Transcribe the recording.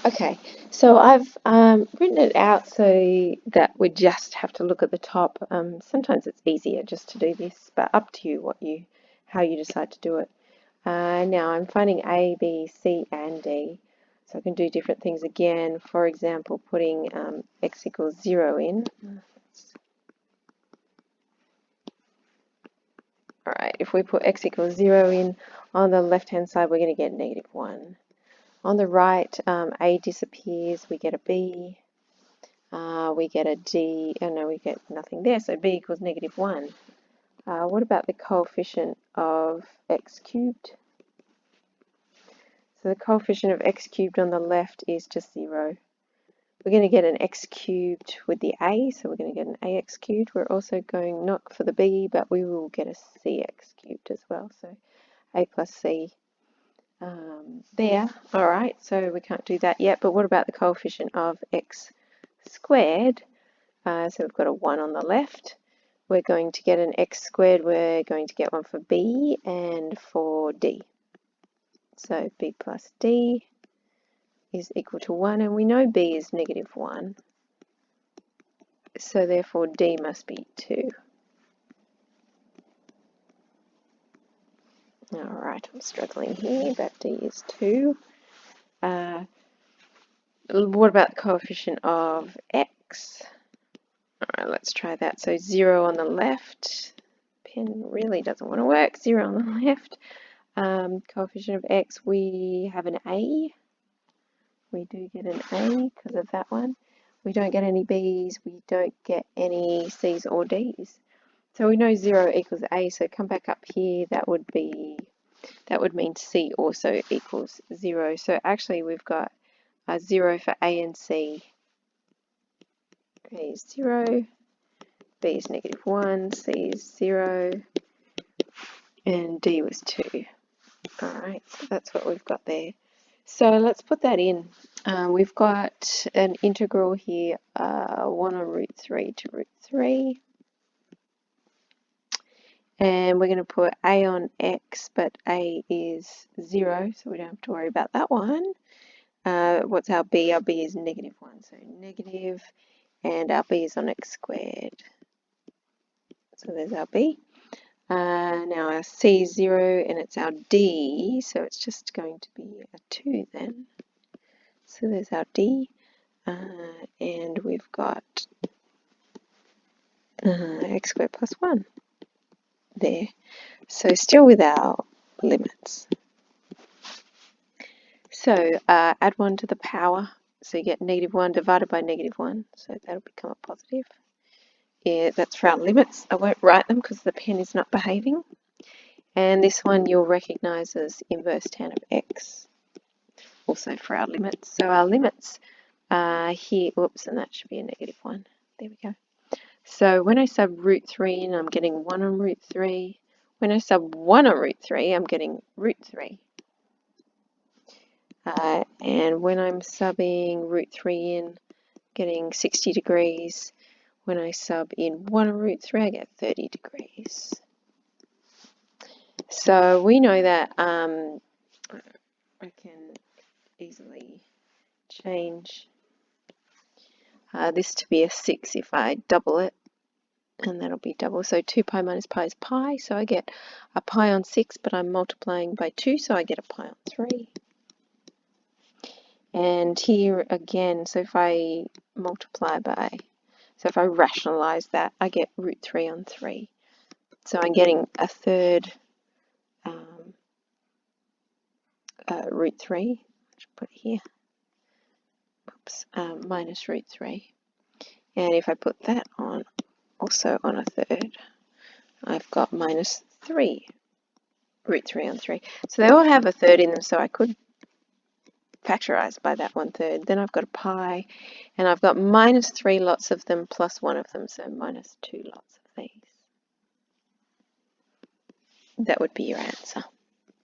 Okay, so I've written it out so that we just have to look at the top. Sometimes it's easier just to do this, but up to you how you decide to do it. Now I'm finding A, B, C, and D, so I can do different things again. For example, putting x equals 0 in. All right, if we put x equals 0 in, on the left-hand side, we're going to get -1. On the right, A disappears, we get a B. We get a D, oh no, we get nothing there, so B equals -1. What about the coefficient of x cubed? So the coefficient of x cubed on the left is just 0. We're going to get an x cubed with the A, so we're going to get an ax cubed. We're also going not for the B, but we will get a cx cubed as well, so A plus C there. All right, so we can't do that yet, but what about the coefficient of x squared? So we've got a 1 on the left. We're going to get an x squared. We're going to get one for B and for D. So B plus D is equal to 1, and we know B is -1. So therefore D must be 2. All right, I'm struggling here, but D is 2. What about the coefficient of x? All right, let's try that. So 0 on the left. Pen really doesn't want to work. 0 on the left. Coefficient of x, we have an A. We do get an A because of that one. We don't get any B's. We don't get any C's or D's. So we know 0 equals A. So come back up here. That would mean C also equals 0. So actually we've got a 0 for A and C. A is 0. B is -1. C is 0. And D was 2. All right, so that's what we've got there. So let's put that in. We've got an integral here, 1 on √3 to √3. And we're going to put A on x, but A is 0, so we don't have to worry about that one. What's our B? Our B is -1, so negative, and our B is on x squared. So there's our B. Now our C is 0 and it's our D, so it's just going to be a 2 then. So there's our D, and we've got x squared plus 1 there. So still with our limits. So add 1 to the power, so you get -1 divided by -1, so that'll become a positive. Yeah, that's for our limits. I won't write them because the pen is not behaving. And this one you'll recognise as inverse tan of x, also for our limits. So our limits here, oops, and that should be a -1. There we go. So when I sub √3 in, I'm getting 1 on √3. When I sub 1 on √3, I'm getting √3. And when I'm subbing √3 in, getting 60 degrees. When I sub in 1 on √3, I get 30 degrees. So we know that I can easily change this to be a 6 if I double it, and that'll be double. So 2 pi minus pi is pi, so I get a pi on 6, but I'm multiplying by 2, so I get a pi on 3. And here again, so if I multiply by, so if I rationalize that, I get √3 on 3. So I'm getting a third √3. Let's put it here. Oops, minus √3. And if I put that on, also on a third, I've got -3 √3 on 3. So they all have a third in them, so I could factorize by that 1/3. Then I've got a pi, and I've got -3 lots of them plus 1 of them, so -2 lots of these. That would be your answer.